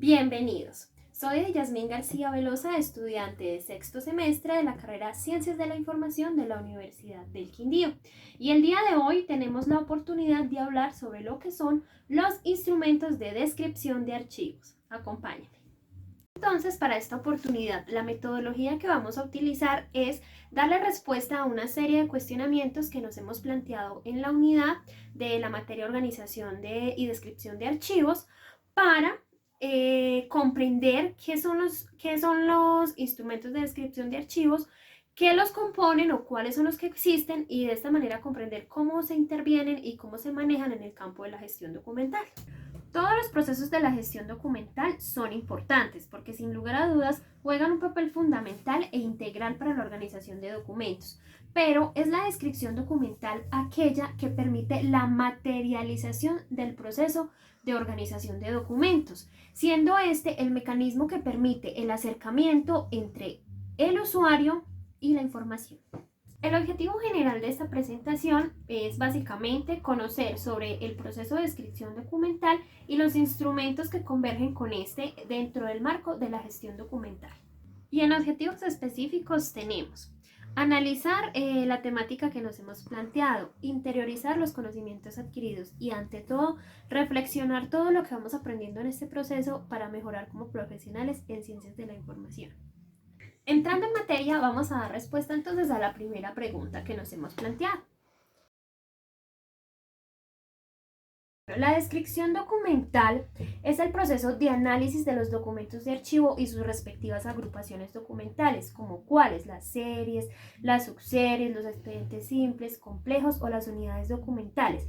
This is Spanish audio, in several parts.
Bienvenidos. Soy Yasmín García Velosa, estudiante de sexto semestre de la carrera Ciencias de la Información de la Universidad del Quindío. Y el día de hoy tenemos la oportunidad de hablar sobre lo que son los instrumentos de descripción de archivos. Acompáñenme. Entonces, para esta oportunidad, la metodología que vamos a utilizar es darle respuesta a una serie de cuestionamientos que nos hemos planteado en la unidad de la materia organización y descripción de archivos para comprender qué son los instrumentos de descripción de archivos, qué los componen o cuáles son los que existen, y de esta manera comprender cómo se intervienen y cómo se manejan en el campo de la gestión documental. Todos los procesos de la gestión documental son importantes porque sin lugar a dudas juegan un papel fundamental e integral para la organización de documentos, pero es la descripción documental aquella que permite la materialización del proceso de organización de documentos, siendo este el mecanismo que permite el acercamiento entre el usuario y la información. El objetivo general de esta presentación es básicamente conocer sobre el proceso de descripción documental y los instrumentos que convergen con este dentro del marco de la gestión documental. Y en objetivos específicos tenemos analizar la temática que nos hemos planteado, interiorizar los conocimientos adquiridos y, ante todo, reflexionar todo lo que vamos aprendiendo en este proceso para mejorar como profesionales en ciencias de la información. Entrando en materia, vamos a dar respuesta entonces a la primera pregunta que nos hemos planteado. La descripción documental es el proceso de análisis de los documentos de archivo y sus respectivas agrupaciones documentales, como cuáles: las series, las subseries, los expedientes simples, complejos o las unidades documentales.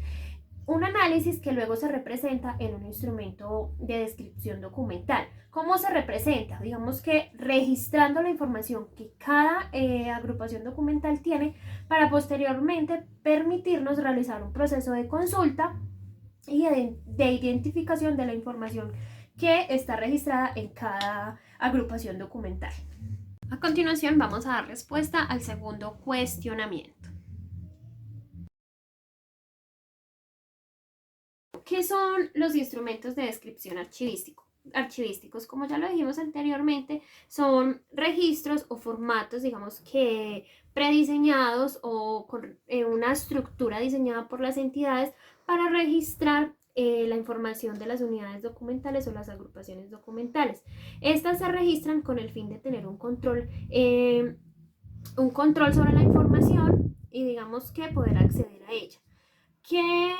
Un análisis que luego se representa en un instrumento de descripción documental. ¿Cómo se representa? Digamos que registrando la información que cada agrupación documental tiene para posteriormente permitirnos realizar un proceso de consulta y de identificación de la información que está registrada en cada agrupación documental. A continuación vamos a dar respuesta al segundo cuestionamiento. ¿Qué son los instrumentos de descripción archivísticos? Como ya lo dijimos anteriormente, son registros o formatos, digamos que prediseñados o con una estructura diseñada por las entidades para registrar la información de las unidades documentales o las agrupaciones documentales. Estas se registran con el fin de tener un control sobre la información y, digamos, que poder acceder a ella. ¿Qué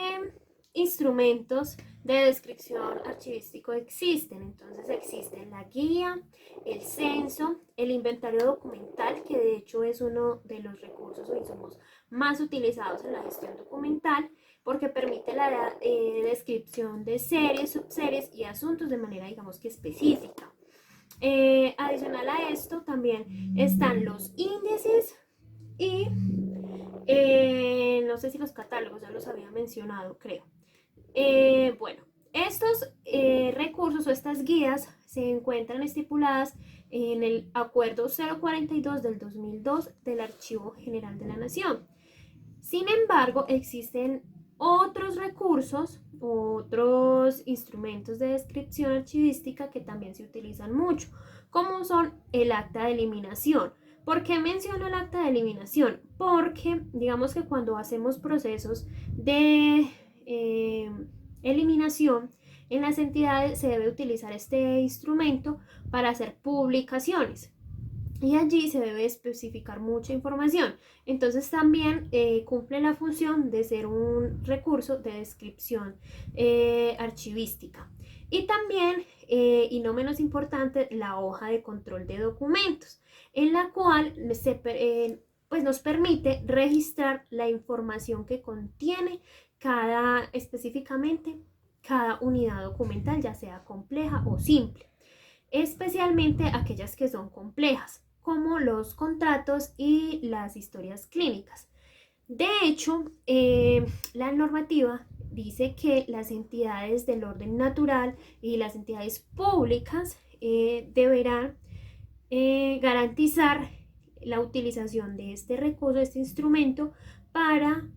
instrumentos de descripción archivístico existen? Entonces existen la guía, el censo, el inventario documental, que de hecho es uno de los recursos o insumos más utilizados en la gestión documental porque permite la descripción de series, subseries y asuntos de manera, digamos, que específica. Adicional a esto también están los índices y no sé si los catálogos, ya los había mencionado, creo. Bueno, estos recursos o estas guías se encuentran estipuladas en el Acuerdo 042 del 2002 del Archivo General de la Nación. Sin embargo, existen otros recursos, otros instrumentos de descripción archivística que también se utilizan mucho, como son el acta de eliminación. ¿Por qué menciono el acta de eliminación? Porque digamos que cuando hacemos procesos de eliminación en las entidades se debe utilizar este instrumento para hacer publicaciones y allí se debe especificar mucha información. Entonces también cumple la función de ser un recurso de descripción archivística. Y también, y no menos importante, la hoja de control de documentos, en la cual nos permite registrar la información que contiene específicamente cada unidad documental, ya sea compleja o simple, especialmente aquellas que son complejas, como los contratos y las historias clínicas. De hecho, la normativa dice que las entidades del orden natural y las entidades públicas deberán garantizar la utilización de este recurso, de este instrumento, para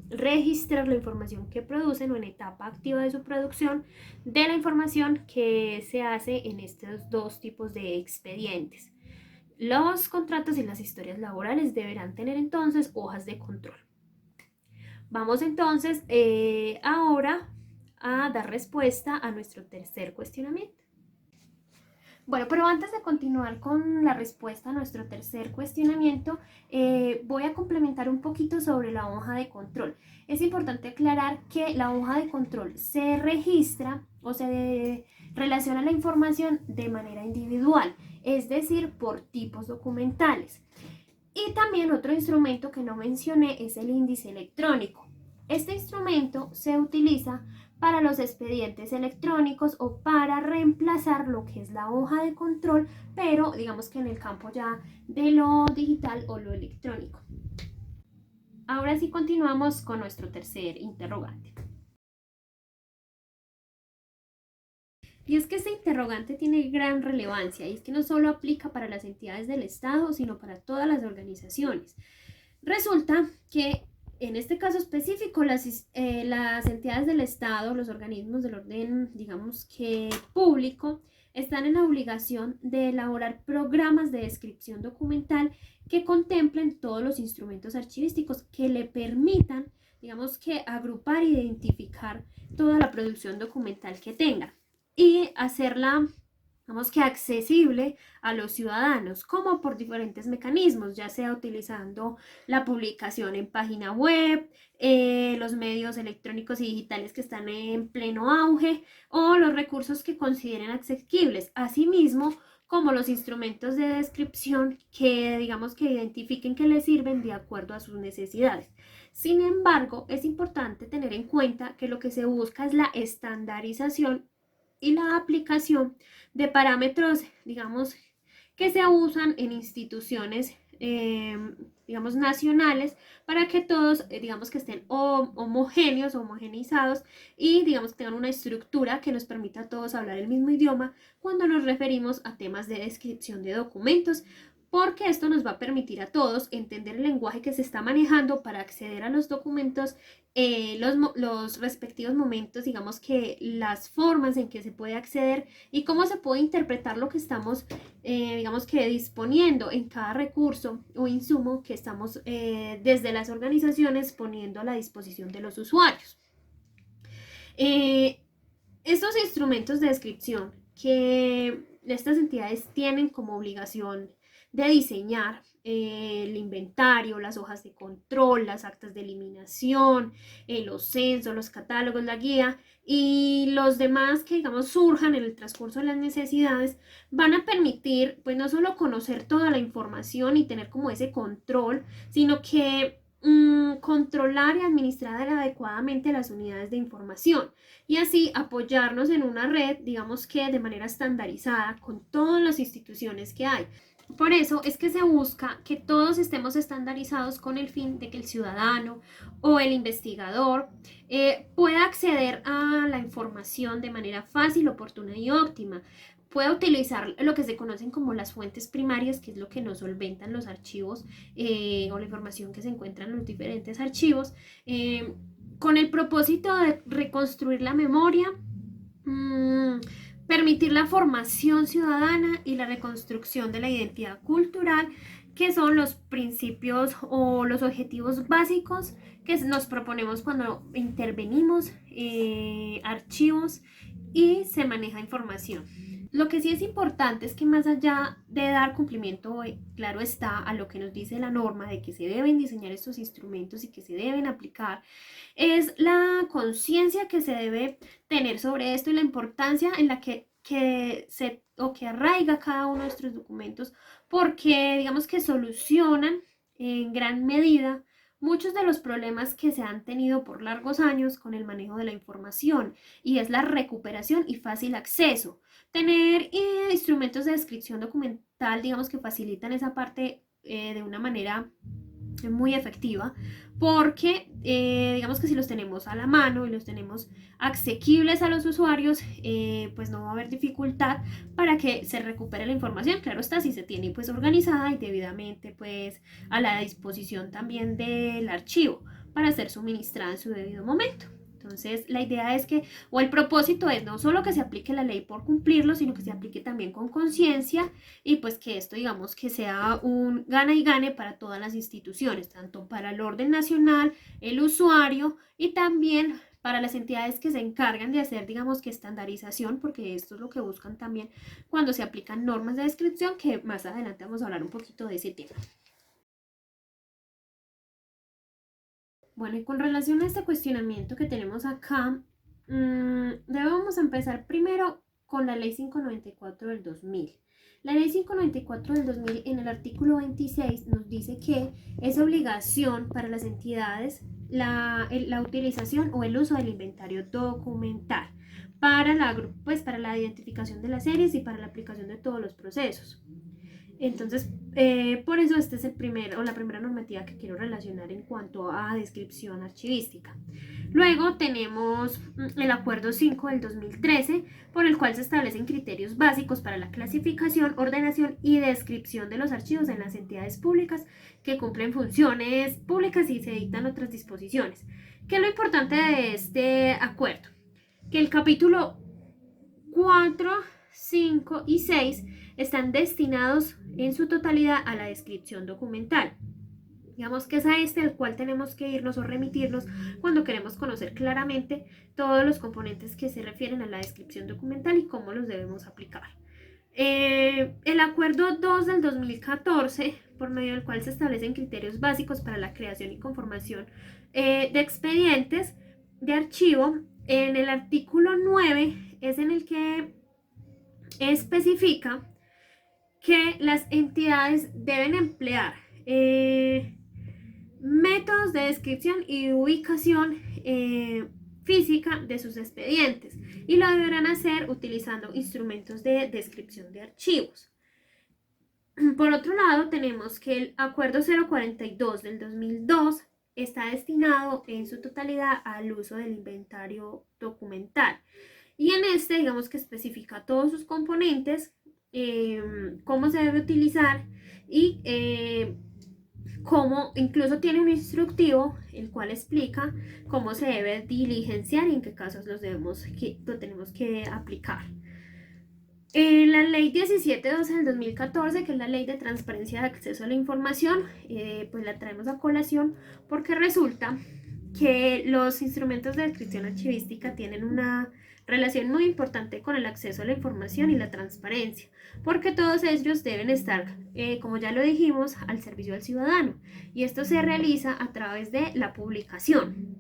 registrar la información que producen o en etapa activa de su producción de la información que se hace en estos dos tipos de expedientes. Los contratos y las historias laborales deberán tener entonces hojas de control. Vamos entonces ahora a dar respuesta a nuestro tercer cuestionamiento. Bueno, pero antes de continuar con la respuesta a nuestro tercer cuestionamiento, voy a complementar un poquito sobre la hoja de control. Es importante aclarar que la hoja de control se registra o se relaciona la información de manera individual, es decir, por tipos documentales. Y también otro instrumento que no mencioné es el índice electrónico. Este instrumento se utiliza para los expedientes electrónicos o para reemplazar lo que es la hoja de control, pero digamos que en el campo ya de lo digital o lo electrónico. Ahora sí continuamos con nuestro tercer interrogante. Y es que este interrogante tiene gran relevancia y es que no solo aplica para las entidades del Estado, sino para todas las organizaciones. Resulta que en este caso específico, las entidades del Estado, los organismos del orden, digamos que público, están en la obligación de elaborar programas de descripción documental que contemplen todos los instrumentos archivísticos que le permitan, digamos que agrupar e identificar toda la producción documental que tenga y hacerla, digamos que accesible a los ciudadanos, como por diferentes mecanismos, ya sea utilizando la publicación en página web, los medios electrónicos y digitales que están en pleno auge o los recursos que consideren asequibles, asimismo como los instrumentos de descripción que digamos que identifiquen que les sirven de acuerdo a sus necesidades. Sin embargo, es importante tener en cuenta que lo que se busca es la estandarización y la aplicación de parámetros, digamos, que se usan en instituciones, digamos, nacionales para que todos, digamos, que estén homogéneos, homogeneizados y, digamos, que tengan una estructura que nos permita a todos hablar el mismo idioma cuando nos referimos a temas de descripción de documentos, porque esto nos va a permitir a todos entender el lenguaje que se está manejando para acceder a los documentos, los respectivos momentos, digamos que las formas en que se puede acceder y cómo se puede interpretar lo que estamos, digamos que disponiendo en cada recurso o insumo que estamos desde las organizaciones poniendo a la disposición de los usuarios. Estos instrumentos de descripción que estas entidades tienen como obligación de diseñar el inventario, las hojas de control, las actas de eliminación, los censos, los catálogos, la guía y los demás que digamos surjan en el transcurso de las necesidades van a permitir pues no solo conocer toda la información y tener como ese control, sino que controlar y administrar adecuadamente las unidades de información y así apoyarnos en una red, digamos que de manera estandarizada con todas las instituciones que hay. Por eso es que se busca que todos estemos estandarizados con el fin de que el ciudadano o el investigador pueda acceder a la información de manera fácil, oportuna y óptima. Pueda utilizar lo que se conocen como las fuentes primarias, que es lo que nos solventan los archivos o la información que se encuentra en los diferentes archivos, con el propósito de reconstruir la memoria, permitir la formación ciudadana y la reconstrucción de la identidad cultural, que son los principios o los objetivos básicos que nos proponemos cuando intervenimos archivos y se maneja información. Lo que sí es importante es que más allá de dar cumplimiento, claro está, a lo que nos dice la norma de que se deben diseñar estos instrumentos y que se deben aplicar, es la conciencia que se debe tener sobre esto y la importancia en la que arraiga cada uno de nuestros documentos, porque digamos que solucionan en gran medida muchos de los problemas que se han tenido por largos años con el manejo de la información, y es la recuperación y fácil acceso. Tener instrumentos de descripción documental, digamos que facilitan esa parte de una manera muy efectiva, porque digamos que si los tenemos tenemos a la mano y los tenemos asequibles a los usuarios, pues no va a haber dificultad para que se recupere la información. Claro está, si se tiene pues organizada y debidamente pues a la disposición también del archivo para ser suministrada en su debido momento. Entonces, la idea es que, o el propósito es no solo que se aplique la ley por cumplirlo, sino que se aplique también con conciencia y pues que esto, digamos, que sea un gana y gane para todas las instituciones, tanto para el orden nacional, el usuario y también para las entidades que se encargan de hacer, digamos, que estandarización, porque esto es lo que buscan también cuando se aplican normas de descripción, que más adelante vamos a hablar un poquito de ese tema. Bueno, y con relación a este cuestionamiento que tenemos acá, debemos empezar primero con la Ley 594 del 2000. La Ley 594 del 2000 en el artículo 26 nos dice que es obligación para las entidades la utilización o el uso del inventario documental para la identificación de las series y para la aplicación de todos los procesos. Entonces, por eso este es la primera normativa que quiero relacionar en cuanto a descripción archivística. Luego tenemos el Acuerdo 5 del 2013, por el cual se establecen criterios básicos para la clasificación, ordenación y descripción de los archivos en las entidades públicas que cumplen funciones públicas y se dictan otras disposiciones. ¿Qué es lo importante de este acuerdo? Que el capítulo 4, 5 y 6 están destinados en su totalidad a la descripción documental. Digamos que es a este al cual tenemos que irnos o remitirnos cuando queremos conocer claramente todos los componentes que se refieren a la descripción documental y cómo los debemos aplicar. El Acuerdo 2 del 2014, por medio del cual se establecen criterios básicos para la creación y conformación de expedientes de archivo, en el artículo 9 es en el que especifica que las entidades deben emplear métodos de descripción y ubicación física de sus expedientes y lo deberán hacer utilizando instrumentos de descripción de archivos. Por otro lado, tenemos que el Acuerdo 042 del 2002 está destinado en su totalidad al uso del inventario documental. Y en este, digamos que especifica todos sus componentes, cómo se debe utilizar y cómo incluso tiene un instructivo el cual explica cómo se debe diligenciar y en qué casos lo tenemos que aplicar. La ley 1712 del 2014, que es la ley de transparencia de acceso a la información, pues la traemos a colación porque resulta que los instrumentos de descripción archivística tienen una relación muy importante con el acceso a la información y la transparencia, porque todos ellos deben estar, como ya lo dijimos, al servicio del ciudadano, y esto se realiza a través de la publicación.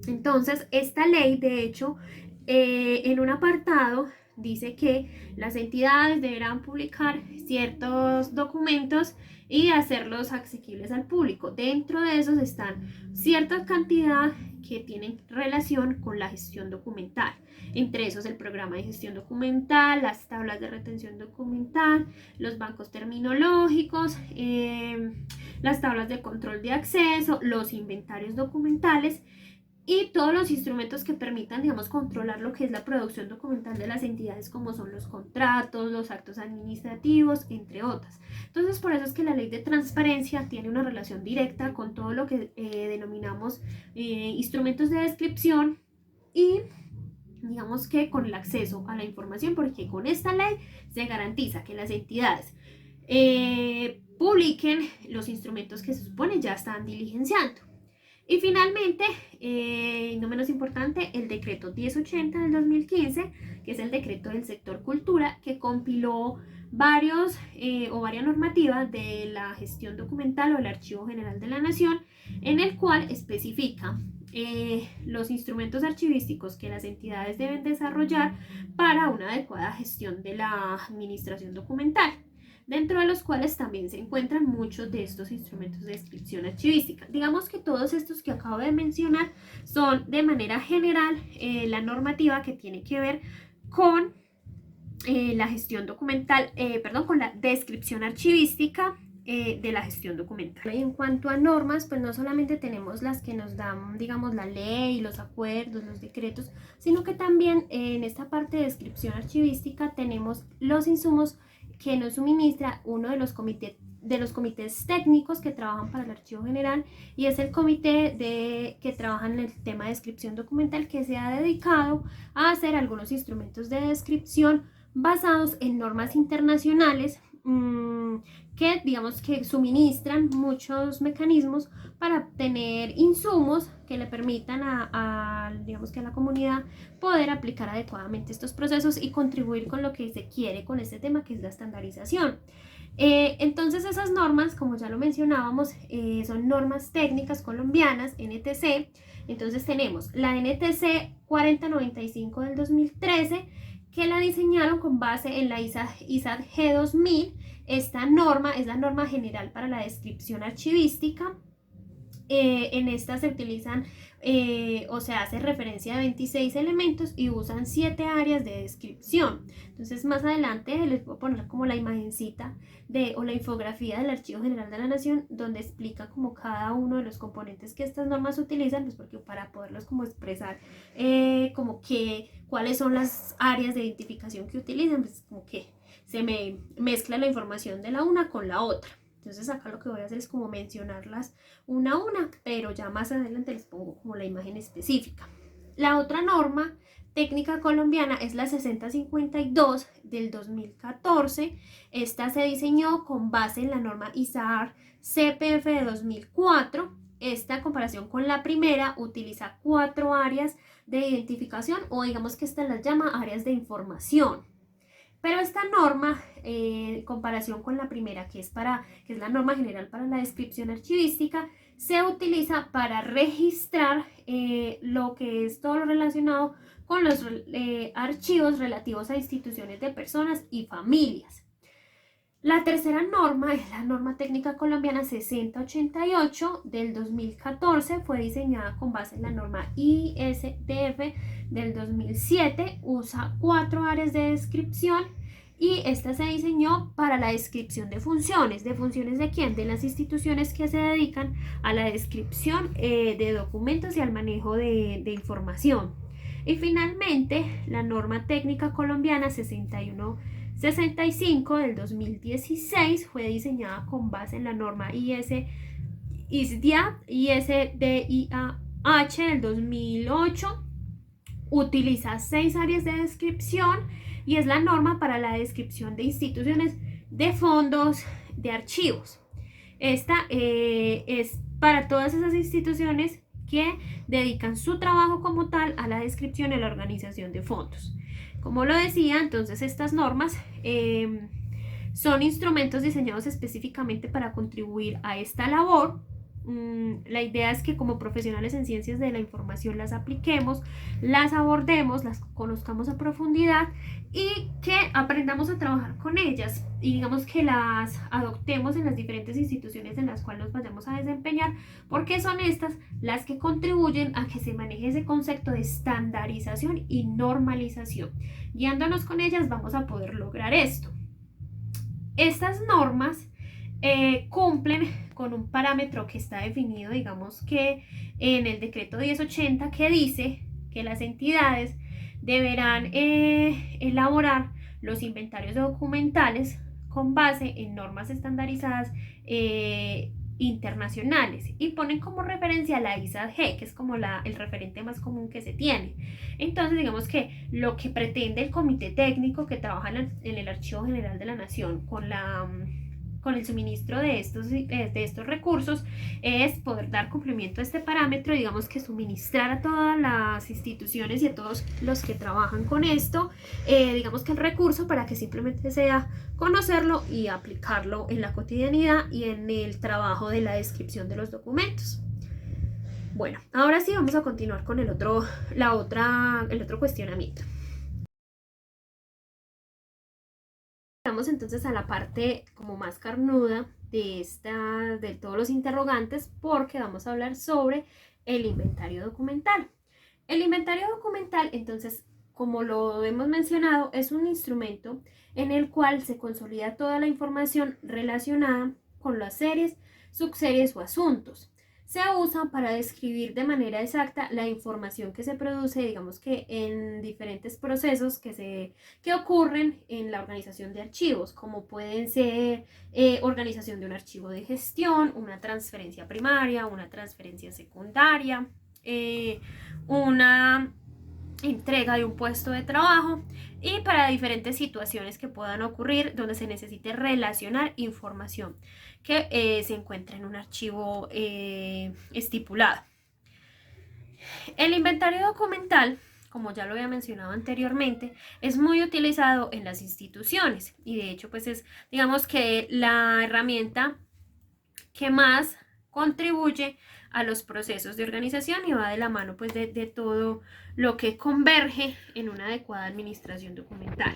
Entonces, esta ley, de hecho, en un apartado dice que las entidades deberán publicar ciertos documentos y hacerlos asequibles al público. Dentro de esos están cierta cantidad que tienen relación con la gestión documental. Entre esos el programa de gestión documental, las tablas de retención documental, los bancos terminológicos, las tablas de control de acceso, los inventarios documentales y todos los instrumentos que permitan, digamos, controlar lo que es la producción documental de las entidades, como son los contratos, los actos administrativos, entre otras. Entonces, por eso es que la ley de transparencia tiene una relación directa con todo lo que denominamos instrumentos de descripción y, digamos, que con el acceso a la información, porque con esta ley se garantiza que las entidades publiquen los instrumentos que se supone ya están diligenciando. Y finalmente, no menos importante, el decreto 1080 del 2015, que es el decreto del sector cultura, que compiló varias normativas de la gestión documental o el Archivo General de la Nación, en el cual especifica los instrumentos archivísticos que las entidades deben desarrollar para una adecuada gestión de la administración documental, dentro de los cuales también se encuentran muchos de estos instrumentos de descripción archivística. Digamos que todos estos que acabo de mencionar son de manera general la normativa que tiene que ver con la gestión documental, con la descripción archivística de la gestión documental. Y en cuanto a normas, pues no solamente tenemos las que nos dan, digamos, la ley, los acuerdos, los decretos, sino que también en esta parte de descripción archivística tenemos los insumos que nos suministra uno de los comités técnicos que trabajan para el Archivo General, y es el comité que trabaja en el tema de descripción documental, que se ha dedicado a hacer algunos instrumentos de descripción basados en normas internacionales que digamos que suministran muchos mecanismos para obtener insumos que le permitan digamos que a la comunidad poder aplicar adecuadamente estos procesos y contribuir con lo que se quiere con este tema, que es la estandarización. Entonces esas normas, como ya lo mencionábamos, son normas técnicas colombianas, NTC. Entonces tenemos la NTC 4095 del 2013, que la diseñaron con base en la ISAT G2000. Esta norma es la norma general para la descripción archivística. En esta se utilizan o se hace referencia a 26 elementos y usan 7 áreas de descripción. Entonces más adelante les voy a poner como la imagencita o la infografía del Archivo General de la Nación, donde explica como cada uno de los componentes que estas normas utilizan, pues porque para poderlos como expresar como que cuáles son las áreas de identificación que utilizan, pues como que se me mezcla la información de la una con la otra. Entonces acá lo que voy a hacer es como mencionarlas una a una, pero ya más adelante les pongo como la imagen específica. La otra norma técnica colombiana es la 6052 del 2014. Esta se diseñó con base en la norma ISAR CPF de 2004. Esta, en comparación con la primera, utiliza 4 áreas de identificación, o digamos que esta las llama áreas de información. Pero esta norma, en comparación con la primera, que es la norma general para la descripción archivística, se utiliza para registrar lo que es todo lo relacionado con los archivos relativos a instituciones de personas y familias. La tercera norma es la norma técnica colombiana 6088 del 2014, fue diseñada con base en la norma ISTF del 2007, usa 4 áreas de descripción, y esta se diseñó para la descripción de funciones. ¿De funciones de quién? De las instituciones que se dedican a la descripción de documentos y al manejo de información. Y finalmente, la norma técnica colombiana 6165 del 2016 fue diseñada con base en la norma ISDIH del 2008. Utiliza 6 áreas de descripción y es la norma para la descripción de instituciones, de fondos, de archivos. Esta es para todas esas instituciones que dedican su trabajo como tal a la descripción y a la organización de fondos. Como lo decía, entonces estas normas son instrumentos diseñados específicamente para contribuir a esta labor. La idea es que como profesionales en ciencias de la información las apliquemos, las abordemos, las conozcamos a profundidad y que aprendamos a trabajar con ellas, y digamos que las adoptemos en las diferentes instituciones en las cuales nos vayamos a desempeñar, porque son estas las que contribuyen a que se maneje ese concepto de estandarización y normalización. Guiándonos con ellas vamos a poder lograr esto. Estas normas cumplen con un parámetro que está definido, digamos que en el decreto 1080, que dice que las entidades deberán elaborar los inventarios documentales con base en normas estandarizadas internacionales, y ponen como referencia la ISAT-G, que es como el referente más común que se tiene. Entonces digamos que lo que pretende el comité técnico que trabaja en el Archivo General de la Nación con el suministro de estos recursos es poder dar cumplimiento a este parámetro, digamos que suministrar a todas las instituciones y a todos los que trabajan con esto, digamos que el recurso, para que simplemente sea conocerlo y aplicarlo en la cotidianidad y en el trabajo de la descripción de los documentos. Bueno, ahora sí vamos a continuar con el otro cuestionamiento. Vamos entonces a la parte como más carnuda de todos los interrogantes, porque vamos a hablar sobre el inventario documental. El inventario documental, entonces, como lo hemos mencionado, es un instrumento en el cual se consolida toda la información relacionada con las series, subseries o asuntos. Se usa para describir de manera exacta la información que se produce, digamos que en diferentes procesos que ocurren en la organización de archivos, como pueden ser organización de un archivo de gestión, una transferencia primaria, una transferencia secundaria, una entrega de un puesto de trabajo y para diferentes situaciones que puedan ocurrir donde se necesite relacionar información que se encuentra en un archivo estipulado. El inventario documental, como ya lo había mencionado anteriormente, es muy utilizado en las instituciones y de hecho pues es, digamos que la herramienta que más contribuye a los procesos de organización y va de la mano pues de todo lo que converge en una adecuada administración documental.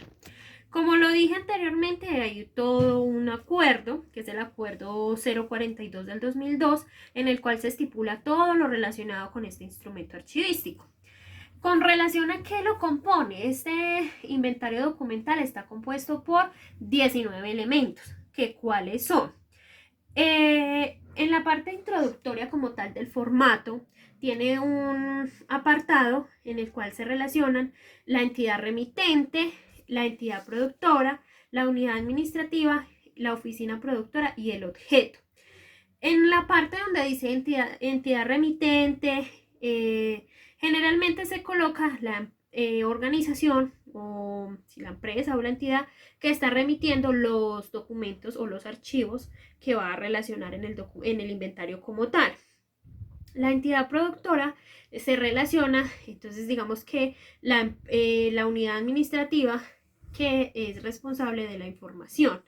Como lo dije anteriormente, hay todo un acuerdo, que es el acuerdo 042 del 2002, en el cual se estipula todo lo relacionado con este instrumento archivístico. Con relación a qué lo compone, este inventario documental está compuesto por 19 elementos, que cuáles son. En la parte introductoria como tal del formato, tiene un apartado en el cual se relacionan la entidad remitente, la entidad productora, la unidad administrativa, la oficina productora y el objeto. En la parte donde dice entidad remitente, generalmente se coloca la organización o si la empresa o la entidad que está remitiendo los documentos o los archivos que va a relacionar en el inventario como tal. La entidad productora se relaciona, entonces digamos que la unidad administrativa que es responsable de la información.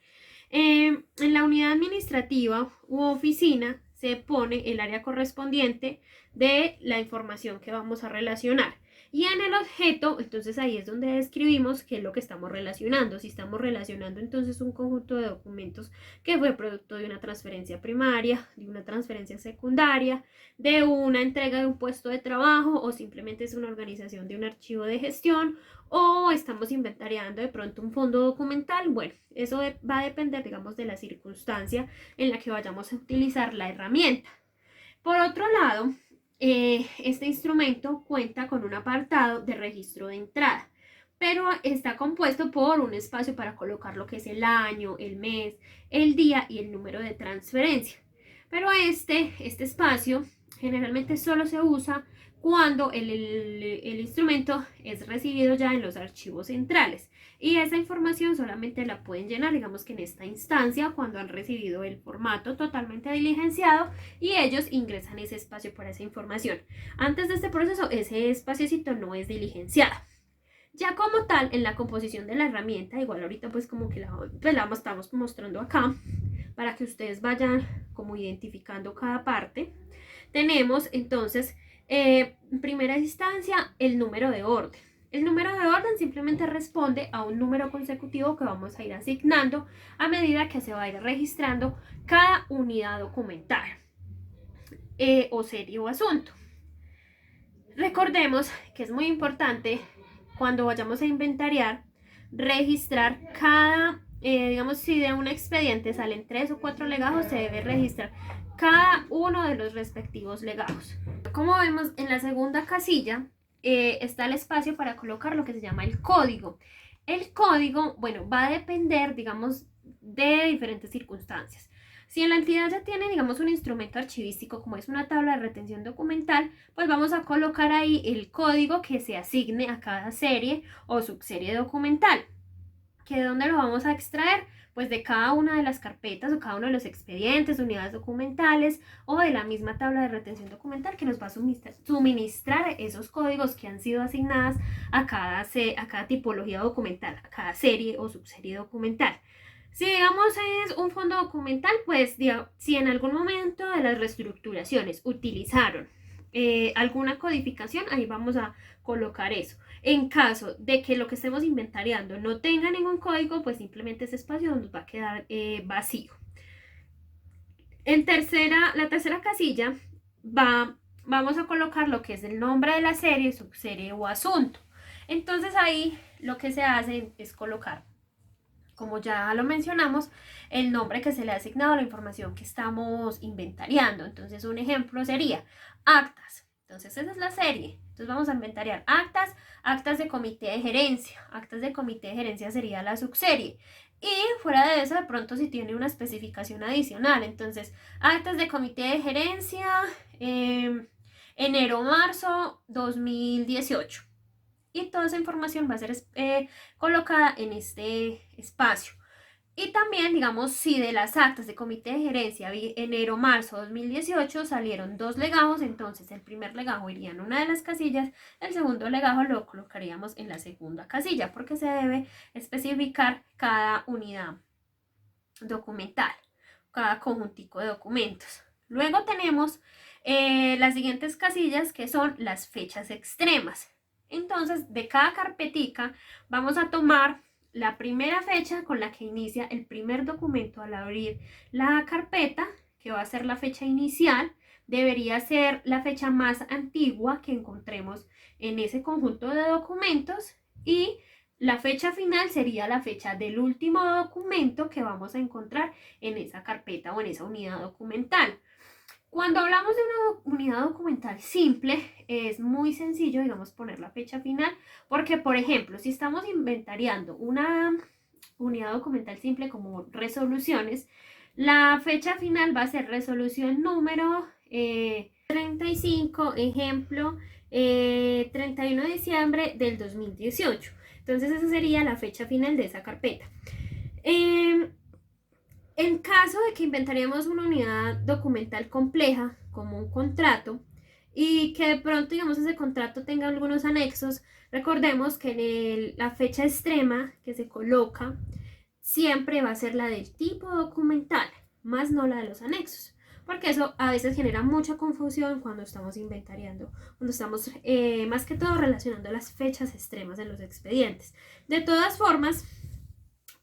En la unidad administrativa u oficina se pone el área correspondiente de la información que vamos a relacionar. Y en el objeto, entonces ahí es donde describimos qué es lo que estamos relacionando. Si estamos relacionando entonces un conjunto de documentos que fue producto de una transferencia primaria, de una transferencia secundaria, de una entrega de un puesto de trabajo o simplemente es una organización de un archivo de gestión o estamos inventariando de pronto un fondo documental. Bueno, eso va a depender, digamos, de la circunstancia en la que vayamos a utilizar la herramienta. Por otro lado, este instrumento cuenta con un apartado de registro de entrada, pero está compuesto por un espacio para colocar lo que es el año, el mes, el día y el número de transferencia. Pero este espacio generalmente solo se usa cuando el instrumento es recibido ya en los archivos centrales y esa información solamente la pueden llenar, digamos que en esta instancia, cuando han recibido el formato totalmente diligenciado y ellos ingresan ese espacio para esa información. Antes de este proceso, ese espaciocito no es diligenciado. Ya como tal, en la composición de la herramienta, igual ahorita pues como que la estamos mostrando acá, para que ustedes vayan como identificando cada parte. Tenemos entonces, en primera instancia, el número de orden. El número de orden simplemente responde a un número consecutivo que vamos a ir asignando a medida que se va a ir registrando cada unidad documental o serie o asunto. Recordemos que es muy importante cuando vayamos a inventariar, registrar cada, digamos, si de un expediente salen 3 o 4 legajos, se debe registrar cada uno de los respectivos legajos. Como vemos en la segunda casilla, está el espacio para colocar lo que se llama el código. El código, bueno, va a depender, digamos, de diferentes circunstancias. Si en la entidad ya tiene, digamos, un instrumento archivístico como es una tabla de retención documental, pues vamos a colocar ahí el código que se asigne a cada serie o subserie documental. ¿Que de dónde lo vamos a extraer? Pues de cada una de las carpetas o cada uno de los expedientes, unidades documentales o de la misma tabla de retención documental que nos va a suministrar esos códigos que han sido asignadas a cada tipología documental, a cada serie o subserie documental. Si digamos es un fondo documental, pues si en algún momento de las reestructuraciones utilizaron alguna codificación, ahí vamos a colocar eso. En caso de que lo que estemos inventariando no tenga ningún código, pues simplemente ese espacio nos va a quedar vacío. La tercera casilla vamos a colocar lo que es el nombre de la serie, subserie o asunto. Entonces ahí lo que se hace es colocar como ya lo mencionamos, el nombre que se le ha asignado a la información que estamos inventariando. Entonces, un ejemplo sería actas. Entonces, esa es la serie. Entonces, vamos a inventariar actas, actas de comité de gerencia. Actas de comité de gerencia sería la subserie. Y fuera de eso, de pronto, si tiene una especificación adicional. Entonces, actas de comité de gerencia, enero-marzo 2018. Y toda esa información va a ser colocada en este espacio. Y también, digamos, si de las actas de comité de gerencia enero-marzo 2018 salieron 2 legajos, entonces el primer legajo iría en una de las casillas, el segundo legajo lo colocaríamos en la segunda casilla, porque se debe especificar cada unidad documental, cada conjuntico de documentos. Luego tenemos las siguientes casillas, que son las fechas extremas. Entonces, de cada carpetica vamos a tomar la primera fecha con la que inicia el primer documento al abrir la carpeta, que va a ser la fecha inicial. Debería ser la fecha más antigua que encontremos en ese conjunto de documentos, y la fecha final sería la fecha del último documento que vamos a encontrar en esa carpeta o en esa unidad documental. Cuando hablamos de una unidad documental simple, es muy sencillo, digamos, poner la fecha final, porque, por ejemplo, si estamos inventariando una unidad documental simple como resoluciones, la fecha final va a ser resolución número 35, ejemplo, 31 de diciembre del 2018. Entonces, esa sería la fecha final de esa carpeta. En caso de que inventaríamos una unidad documental compleja, como un contrato, y que de pronto, digamos, ese contrato tenga algunos anexos, recordemos que la fecha extrema que se coloca siempre va a ser la del tipo documental, más no la de los anexos, porque eso a veces genera mucha confusión cuando estamos inventariando, cuando estamos más que todo relacionando las fechas extremas en los expedientes. De todas formas,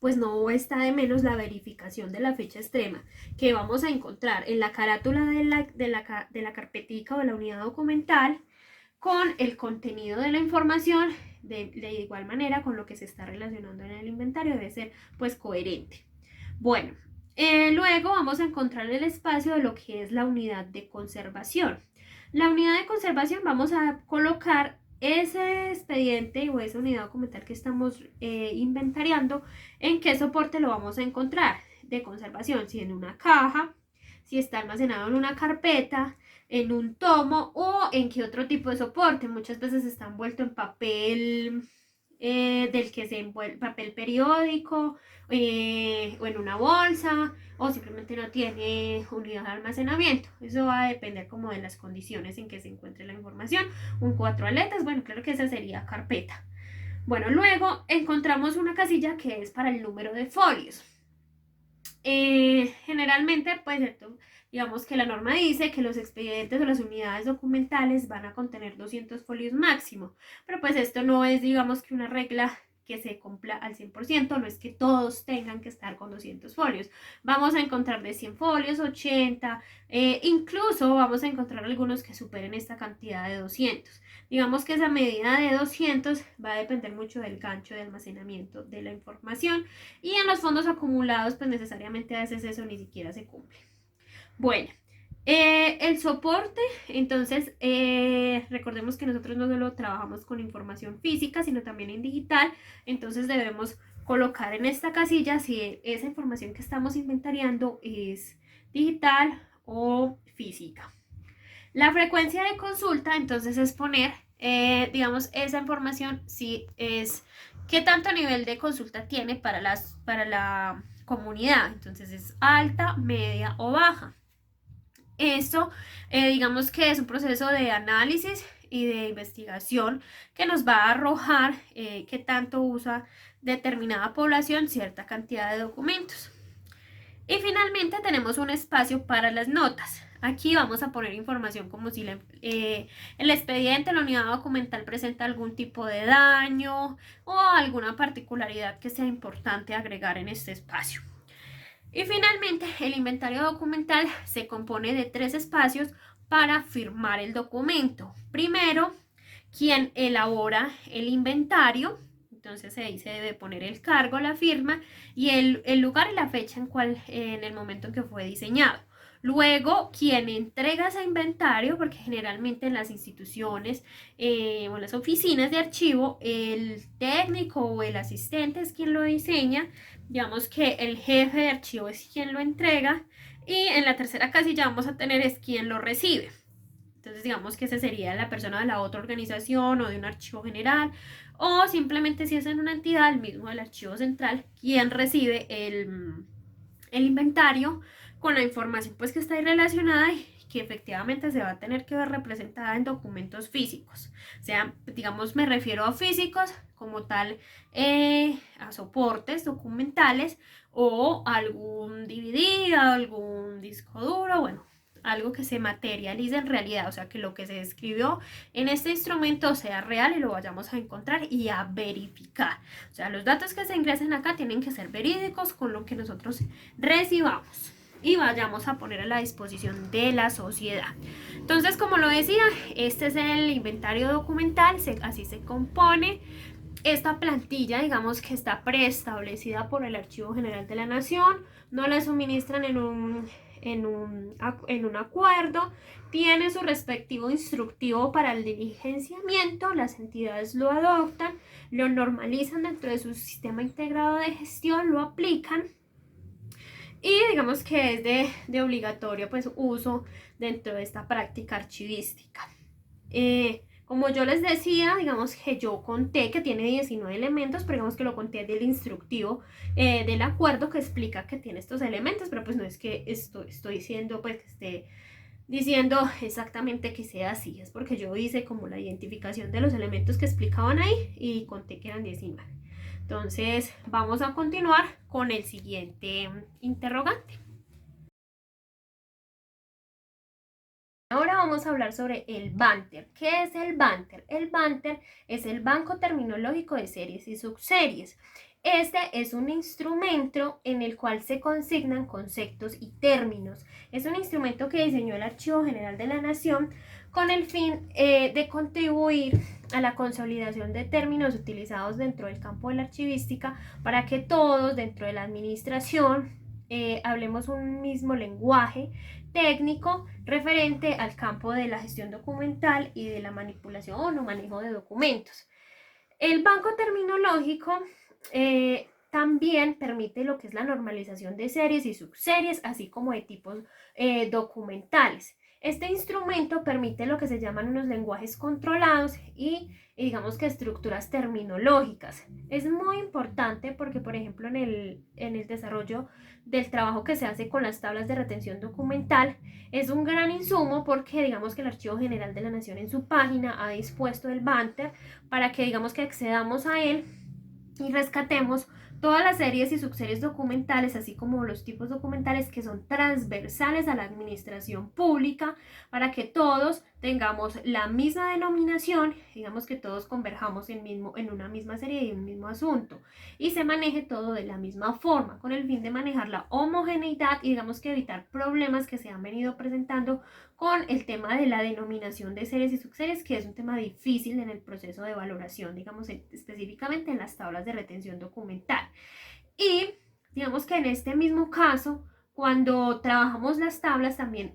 pues no está de menos la verificación de la fecha extrema que vamos a encontrar en la carátula de la carpetica o de la unidad documental, con el contenido de la información, de igual manera con lo que se está relacionando en el inventario, debe ser pues coherente. Bueno, luego vamos a encontrar el espacio de lo que es la unidad de conservación. La unidad de conservación vamos a colocar ese expediente o esa unidad documental que estamos inventariando, en qué soporte lo vamos a encontrar de conservación, si en una caja, si está almacenado en una carpeta, en un tomo o en qué otro tipo de soporte. Muchas veces está envuelto en papel del que se envuelve, papel periódico, o en una bolsa, o simplemente no tiene unidad de almacenamiento. Eso va a depender como de las condiciones en que se encuentre la información. Un 4 aletas, bueno, claro que esa sería carpeta. Bueno, luego encontramos una casilla que es para el número de folios. Generalmente, pues, digamos que la norma dice que los expedientes o las unidades documentales van a contener 200 folios máximo, pero pues esto no es, digamos, que una regla que se cumpla al 100%, no es que todos tengan que estar con 200 folios. Vamos a encontrar de 100 folios, 80, incluso vamos a encontrar algunos que superen esta cantidad de 200. Digamos que esa medida de 200 va a depender mucho del gancho de almacenamiento de la información, y en los fondos acumulados pues necesariamente a veces eso ni siquiera se cumple. Bueno, el soporte, entonces recordemos que nosotros no solo trabajamos con información física, sino también en digital. Entonces debemos colocar en esta casilla si esa información que estamos inventariando es digital o física. La frecuencia de consulta, entonces, es poner, digamos, esa información, si es qué tanto nivel de consulta tiene para la comunidad. Entonces, es alta, media o baja. Esto, digamos que es un proceso de análisis y de investigación que nos va a arrojar qué tanto usa determinada población cierta cantidad de documentos. Y finalmente tenemos un espacio para las notas. Aquí vamos a poner información como si el expediente, la unidad documental presenta algún tipo de daño o alguna particularidad que sea importante agregar en este espacio. Y finalmente, el inventario documental se compone de 3 espacios para firmar el documento. Primero, quien elabora el inventario. Entonces ahí se debe poner el cargo, la firma y el lugar y la fecha en el momento en que fue diseñado. Luego, quien entrega ese inventario, porque generalmente en las instituciones o en las oficinas de archivo, el técnico o el asistente es quien lo diseña, digamos que el jefe de archivo es quien lo entrega y en la tercera casilla vamos a tener es quien lo recibe. Entonces digamos que ese sería la persona de la otra organización o de un archivo general o simplemente si es en una entidad, el mismo del archivo central, quien recibe el inventario con la información pues que está ahí relacionada y que efectivamente se va a tener que ver representada en documentos físicos. O sea, digamos, me refiero a físicos como tal, a soportes documentales o algún DVD, algún disco duro, bueno, algo que se materialice en realidad, o sea, que lo que se escribió en este instrumento sea real y lo vayamos a encontrar y a verificar. O sea, los datos que se ingresen acá tienen que ser verídicos con lo que nosotros recibamos y vayamos a poner a la disposición de la sociedad. Entonces, como lo decía, este es el inventario documental, así se compone. Esta plantilla, digamos que está preestablecida por el Archivo General de la Nación, no la suministran en un acuerdo, tiene su respectivo instructivo para el diligenciamiento, las entidades lo adoptan, lo normalizan dentro de su sistema integrado de gestión, lo aplican y digamos que es de obligatorio pues uso dentro de esta práctica archivística. Como yo les decía, digamos que yo conté que tiene 19 elementos, pero digamos que lo conté del instructivo del acuerdo que explica que tiene estos elementos, pero pues no es que estoy diciendo pues que esté diciendo exactamente que sea así, es porque yo hice como la identificación de los elementos que explicaban ahí y conté que eran 19. Entonces vamos a continuar con el siguiente interrogante. Ahora vamos a hablar sobre el Banter. ¿Qué es el Banter? El Banter es el Banco Terminológico de Series y Subseries. Este es un instrumento en el cual se consignan conceptos y términos. Es un instrumento que diseñó el Archivo General de la Nación con el fin de contribuir a la consolidación de términos utilizados dentro del campo de la archivística para que todos dentro de la administración hablemos un mismo lenguaje técnico referente al campo de la gestión documental y de la manipulación o manejo de documentos. El banco terminológico también permite lo que es la normalización de series y subseries, así como de tipos documentales. Este instrumento permite lo que se llaman unos lenguajes controlados y digamos que estructuras terminológicas. Es muy importante porque, por ejemplo, en el desarrollo del trabajo que se hace con las tablas de retención documental, es un gran insumo porque digamos que el Archivo General de la Nación en su página ha dispuesto el Banter para que digamos que accedamos a él y rescatemos todas las series y subseries documentales, así como los tipos documentales que son transversales a la administración pública, para que todos tengamos la misma denominación, digamos que todos converjamos en una misma serie y un mismo asunto, y se maneje todo de la misma forma, con el fin de manejar la homogeneidad y digamos que evitar problemas que se han venido presentando con el tema de la denominación de series y subseries, que es un tema difícil en el proceso de valoración, digamos específicamente en las tablas de retención documental. Y digamos que en este mismo caso, cuando trabajamos las tablas, también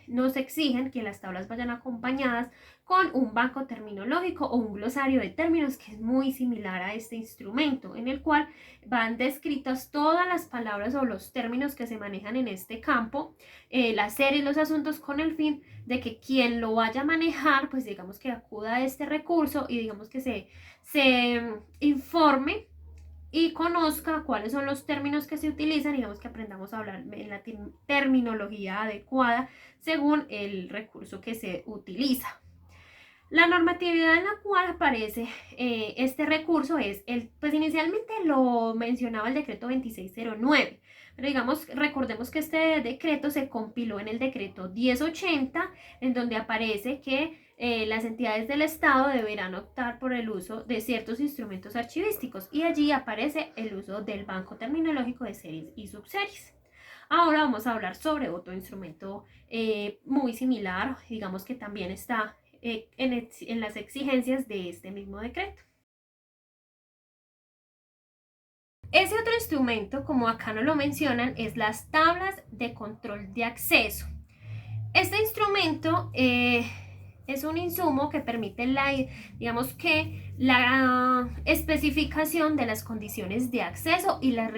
nos exigen que las tablas vayan acompañadas con un banco terminológico o un glosario de términos que es muy similar a este instrumento, en el cual van descritas todas las palabras o los términos que se manejan en este campo, las series, los asuntos, con el fin de que quien lo vaya a manejar, pues digamos que acuda a este recurso y digamos que se informe y conozca cuáles son los términos que se utilizan, digamos que aprendamos a hablar en la terminología adecuada según el recurso que se utiliza. La normatividad en la cual aparece este recurso es, pues inicialmente lo mencionaba el decreto 2609, pero digamos, recordemos que este decreto se compiló en el decreto 1080, en donde aparece que las entidades del Estado deberán optar por el uso de ciertos instrumentos archivísticos y allí aparece el uso del banco terminológico de series y subseries. Ahora vamos a hablar sobre otro instrumento muy similar, digamos que también está en las exigencias de este mismo decreto. Ese otro instrumento, como acá no lo mencionan, es las tablas de control de acceso. Este instrumento es un insumo que permite digamos que la especificación de las condiciones de acceso y las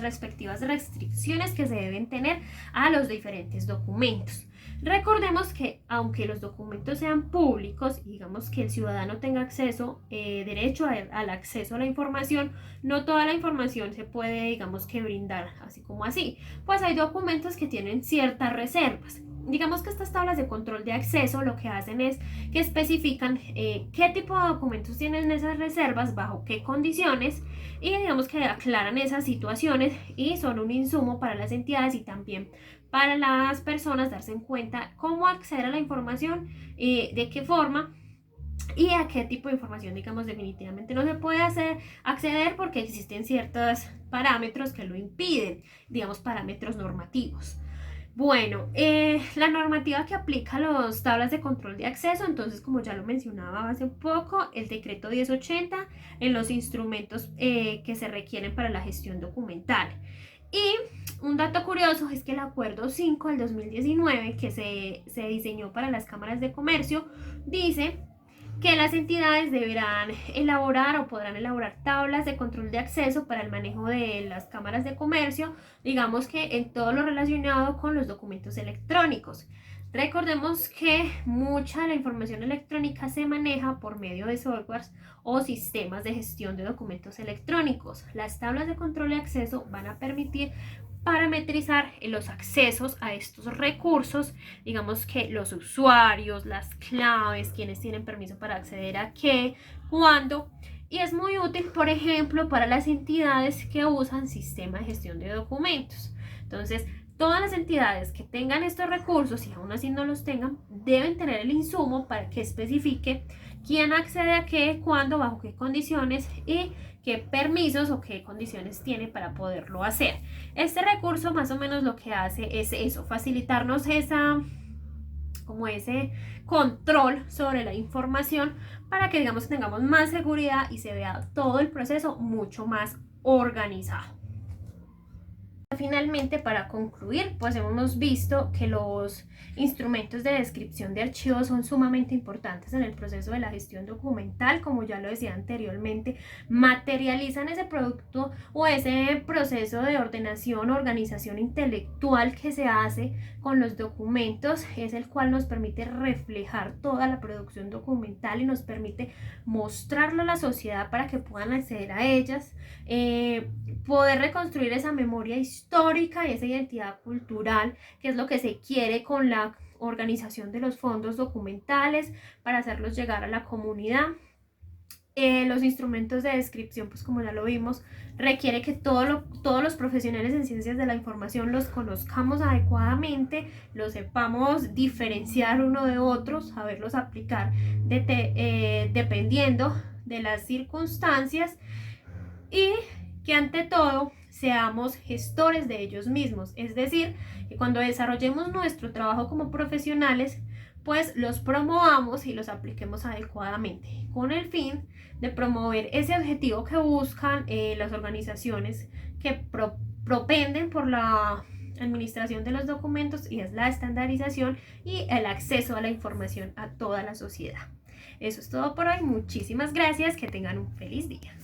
respectivas restricciones que se deben tener a los diferentes documentos. Recordemos que aunque los documentos sean públicos, digamos que el ciudadano tenga acceso, derecho al acceso a la información, no toda la información se puede, digamos que brindar así como así. Pues hay documentos que tienen ciertas reservas. Digamos que estas tablas de control de acceso lo que hacen es que especifican qué tipo de documentos tienen esas reservas, bajo qué condiciones, y digamos que aclaran esas situaciones y son un insumo para las entidades y también para las personas darse en cuenta cómo acceder a la información, de qué forma y a qué tipo de información, digamos, definitivamente no se puede acceder porque existen ciertos parámetros que lo impiden, digamos, parámetros normativos. Bueno, la normativa que aplica a las tablas de control de acceso, entonces, como ya lo mencionaba hace un poco, el decreto 1080 en los instrumentos que se requieren para la gestión documental. Y un dato curioso es que el acuerdo 5 del 2019 que se diseñó para las cámaras de comercio dice que las entidades deberán elaborar o podrán elaborar tablas de control de acceso para el manejo de las cámaras de comercio, digamos que en todo lo relacionado con los documentos electrónicos. Recordemos que mucha de la información electrónica se maneja por medio de softwares o sistemas de gestión de documentos electrónicos. Las tablas de control de acceso van a permitir parametrizar los accesos a estos recursos, digamos que los usuarios, las claves, quienes tienen permiso para acceder a qué, cuándo, y es muy útil, por ejemplo, para las entidades que usan sistema de gestión de documentos. Entonces, todas las entidades que tengan estos recursos y aún así no los tengan, deben tener el insumo para que especifique quién accede a qué, cuándo, bajo qué condiciones y qué permisos o qué condiciones tiene para poderlo hacer. Este recurso más o menos lo que hace es eso, facilitarnos como ese control sobre la información para que digamos tengamos más seguridad y se vea todo el proceso mucho más organizado. Finalmente, para concluir, pues hemos visto que los instrumentos de descripción de archivos son sumamente importantes en el proceso de la gestión documental. Como ya lo decía anteriormente, materializan ese producto o ese proceso de ordenación, organización intelectual que se hace con los documentos, es el cual nos permite reflejar toda la producción documental y nos permite mostrarlo a la sociedad para que puedan acceder a ellas, poder reconstruir esa memoria histórica y esa identidad cultural, que es lo que se quiere con la organización de los fondos documentales para hacerlos llegar a la comunidad. Los instrumentos de descripción, pues como ya lo vimos, requiere que todos los profesionales en ciencias de la información los conozcamos adecuadamente, los sepamos diferenciar uno de otro, saberlos aplicar dependiendo de las circunstancias y que ante todo seamos gestores de ellos mismos, es decir, que cuando desarrollemos nuestro trabajo como profesionales, pues los promovamos y los apliquemos adecuadamente, con el fin de promover ese objetivo que buscan las organizaciones que propenden por la administración de los documentos, y es la estandarización y el acceso a la información a toda la sociedad. Eso es todo por hoy, muchísimas gracias, que tengan un feliz día.